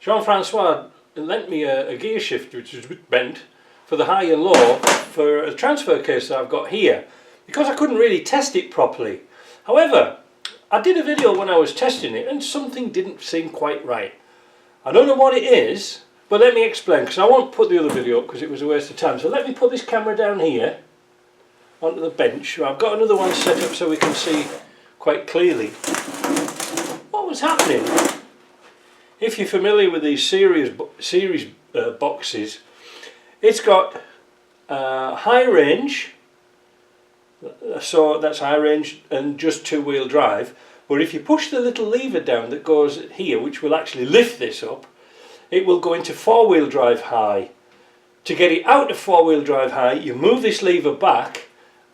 Jean-Francois lent me a gear shift which was a bit bent for the high and low for a transfer case that I've got here, because I couldn't really test it properly. However, I did a video when I was testing it and something didn't seem quite right. I don't know what it is, but let me explain, because I won't put the other video up because it was a waste of time. So let me put this camera down here onto the bench. I've got another one set up so we can see quite clearly what was happening. If you're familiar with these series boxes, it's got high range, so that's high range and just two-wheel drive. But if you push the little lever down that goes here, which will actually lift this up, it will go into four-wheel drive high. To get it out of four-wheel drive high, you move this lever back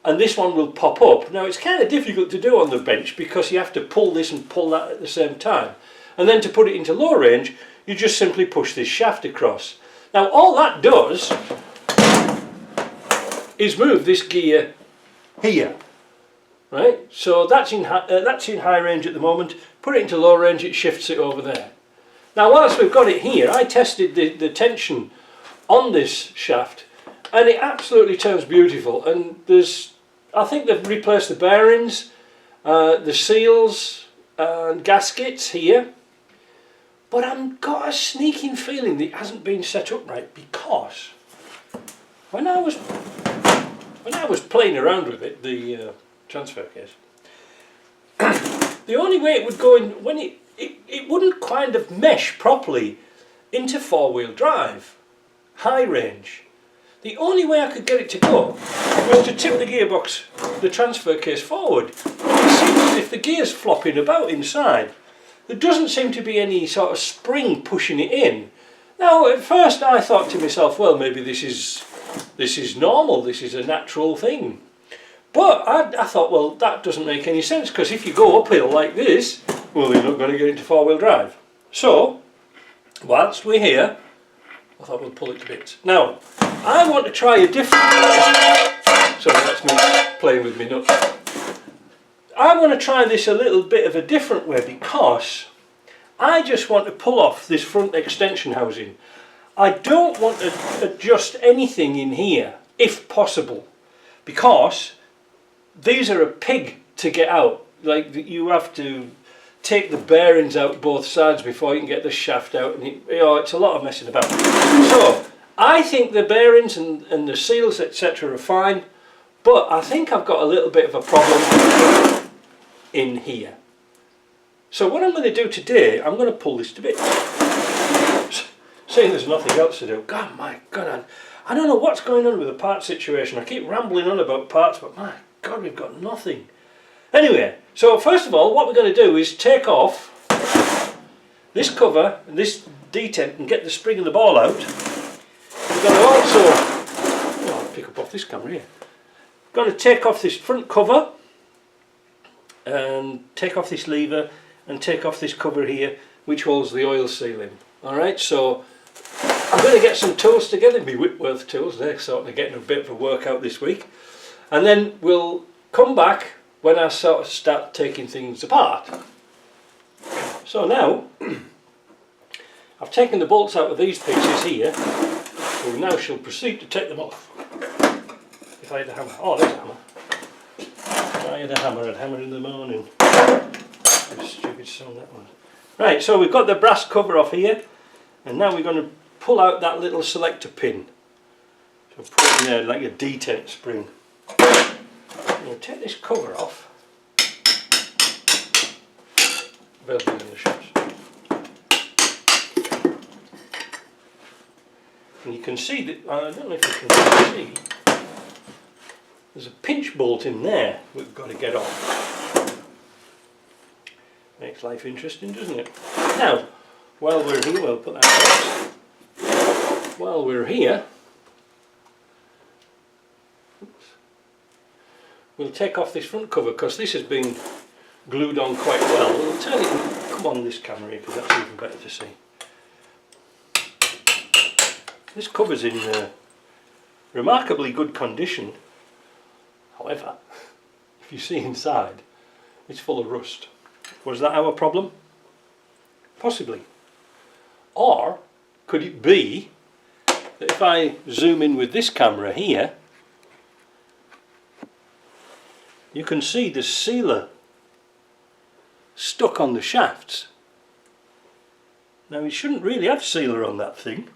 and this one will pop up. Now it's kind of difficult to do on the bench because you have to pull this and pull that at the same time. And then to put it into low range, you just simply push this shaft across. Now all that does is move this gear here. Right, so that's in high range at the moment. Put it into low range, it shifts it over there. Now whilst we've got it here, I tested the tension on this shaft and it absolutely turns beautiful. And I think they've replaced the bearings, the seals and gaskets here. But I've got a sneaking feeling that it hasn't been set up right, because when I was playing around with it, the transfer case, the only way it would go in, when it wouldn't kind of mesh properly into four-wheel drive, high range. The only way I could get it to go was to tip the gearbox, the transfer case forward. It seems as if the gear's flopping about inside. There doesn't seem to be any sort of spring pushing it in. Now at first I thought to myself, well, maybe this is normal, this is a natural thing. But I thought, well, that doesn't make any sense, because if you go uphill like this, well, you're not going to get into four-wheel drive. So, whilst we're here, I thought we'll pull it to bits. Now, I want to try a different way. Sorry, that's me playing with me nuts. I want to try this a little bit of a different way, because I just want to pull off this front extension housing. I don't want to adjust anything in here, if possible, because these are a pig to get out. Like, you have to take the bearings out both sides before you can get the shaft out, and it's a lot of messing about. So I think the bearings and the seals etc. are fine, but I think I've got a little bit of a problem in here. So what I'm going to do today, I'm going to pull this to bits. Seeing there's nothing else to do. God, my God, I don't know what's going on with the part situation. I keep rambling on about parts, but my God, we've got nothing. Anyway, so first of all, what we're going to do is take off this cover and this detent and get the spring and the ball out. We're going to also, I'll pick up off this camera here. We're going to take off this front cover and take off this lever and take off this cover here, which holds the oil seal in. Alright, so I'm going to get some tools together, my Whitworth tools. They're sort of getting a bit of a workout this week. And then we'll come back when I sort of start taking things apart. So now, I've taken the bolts out of these pieces here, so we now shall proceed to take them off. If I had a hammer. Oh, there's a hammer. If I had a hammer, I'd hammer in the morning. What a stupid song that was. Right, so we've got the brass cover off here, and now we're going to pull out that little selector pin. So put it in there like a detent spring. I'm going to take this cover off. Available in the shops. And you can see that, I don't know if you can see, there's a pinch bolt in there we've got to get off. Makes life interesting, doesn't it? Now, while we're here, we'll put that while we're here, we'll take off this front cover, because this has been glued on quite well. We'll turn it, come on this camera here, because that's even better to see. This cover's in remarkably good condition. However, if you see inside, it's full of rust. Was that our problem? Possibly. Or could it be that if I zoom in with this camera here, you can see the sealer stuck on the shafts. Now you shouldn't really have sealer on that thing.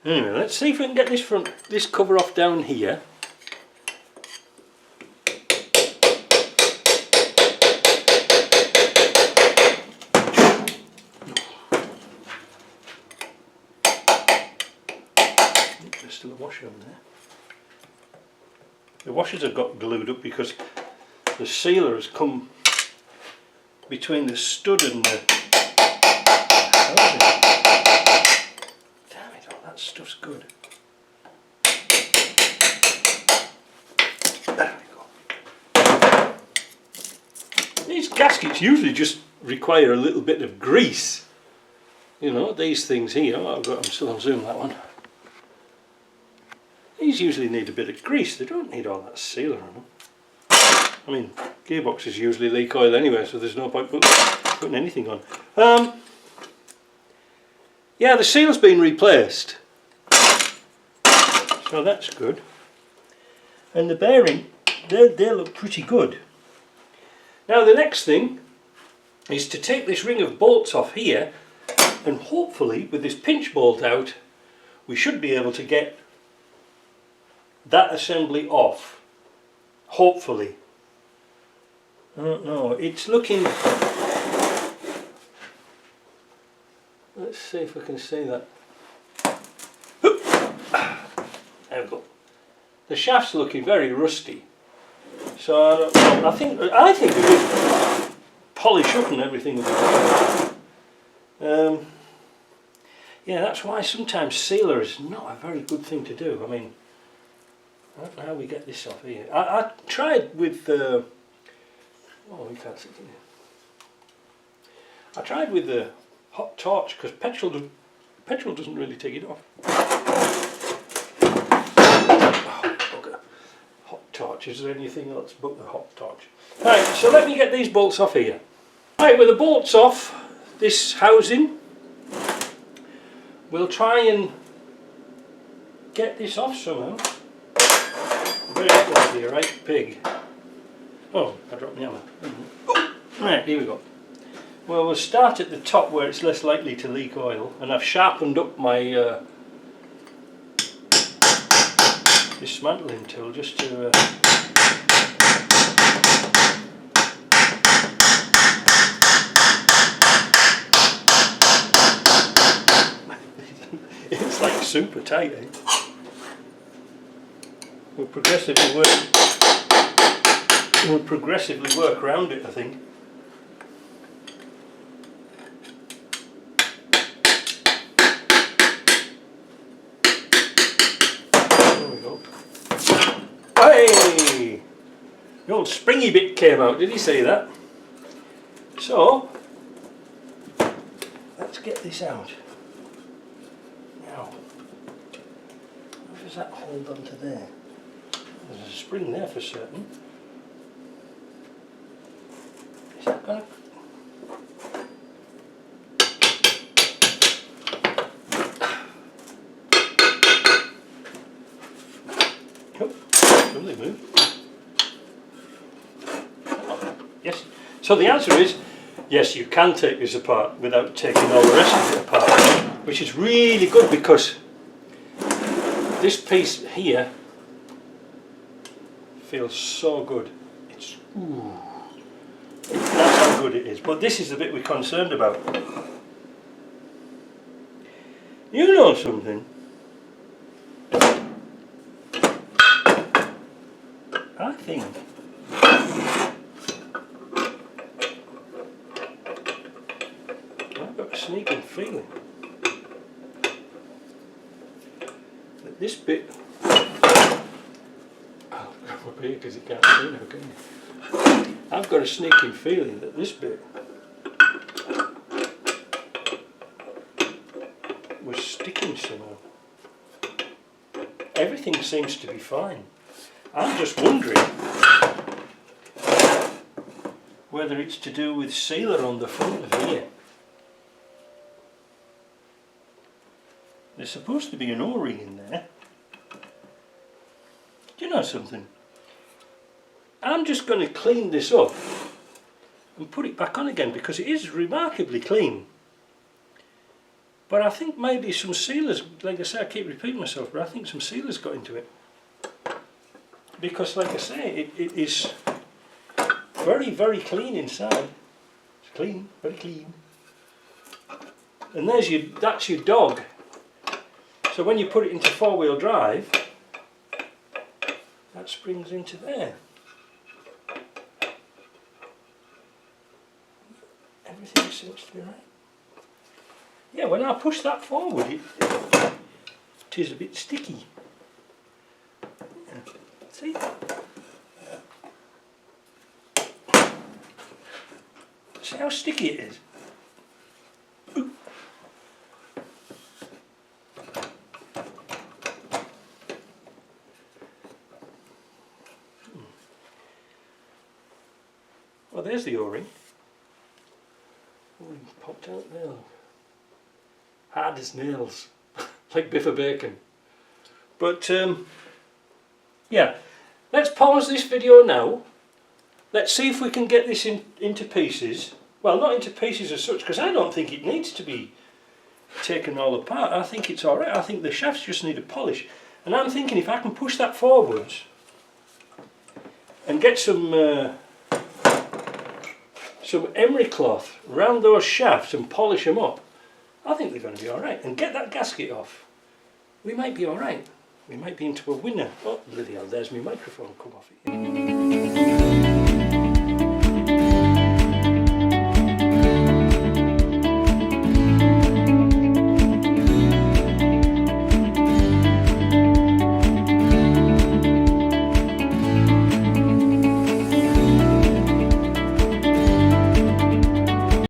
Anyway, let's see if we can get this cover off down here. There's still a washer on there. The washers have got glued up because the sealer has come between the stud and the... Damn it, all that stuff's good. There we go. These gaskets usually just require a little bit of grease. You know, these things here, I'm still on zoom, that one. These usually need a bit of grease, they don't need all that sealer on them. I mean, gearboxes usually leak oil anyway, so there's no point putting anything on. Yeah, the seal's been replaced, so that's good. And the bearing, they look pretty good. Now the next thing is to take this ring of bolts off here, and hopefully with this pinch bolt out, we should be able to get that assembly off. Hopefully. I don't know, it's looking... Let's see if I can say that. There we go. The shaft's looking very rusty. So I don't know. I think we could polish up and everything. Yeah, that's why sometimes sealer is not a very good thing to do. I mean, I don't know how we get this off here. I tried with oh, we can't see it here. I tried with the hot torch because petrol doesn't really take it off. Oh, bugger. Hot torch. Is there anything else but the hot torch? Right, so let me get these bolts off here. Right, with the bolts off this housing, we'll try and get this off somehow. Very clumsy, right pig. Oh, I dropped the hammer. Oh, right, here we go. Well, we'll start at the top where it's less likely to leak oil, and I've sharpened up my dismantling tool just to it's like super tight, eh? We'll progressively work around it, I think. There we go. Hey! The old springy bit came out, did he say that? So, let's get this out. Now, how does that hold onto there? There's a spring there for certain. Is that going to... Oh, something moved. Oh, yes. So the answer is, yes, you can take this apart without taking all the rest of it apart. Which is really good because this piece here feels so good. It's ooh, that's how good it is. But this is the bit we're concerned about. You know something? I think I've got a sneaking feeling that this bit up here because you can't see now, can you? I've got a sneaking feeling that this bit was sticking somehow. Everything seems to be fine. I'm just wondering whether it's to do with sealer on the front of here. There's supposed to be an O-ring in there. Do you know something? I'm just going to clean this up and put it back on again because it is remarkably clean. But I think maybe some sealers, like I say, I keep repeating myself, but I think some sealers got into it. Because like I say, it is very, very clean inside. It's clean, very clean. And that's your dog. So when you put it into four-wheel drive, that springs into there. Everything seems to be right. Yeah, when I push that forward, it is a bit sticky. Yeah. See? See how sticky it is? Ooh. Well, there's the O-ring. O-ring popped out there. Hard as nails, like Biffa Bacon. But yeah, let's pause this video now. Let's see if we can get this into pieces. Well, not into pieces as such, because I don't think it needs to be taken all apart. I think it's alright. I think the shafts just need a polish. And I'm thinking if I can push that forwards and get some emery cloth around those shafts and polish them up, I think they're going to be alright. And get that gasket off, we might be alright. We might be into a winner. Oh, bloody hell, there's my microphone come off it.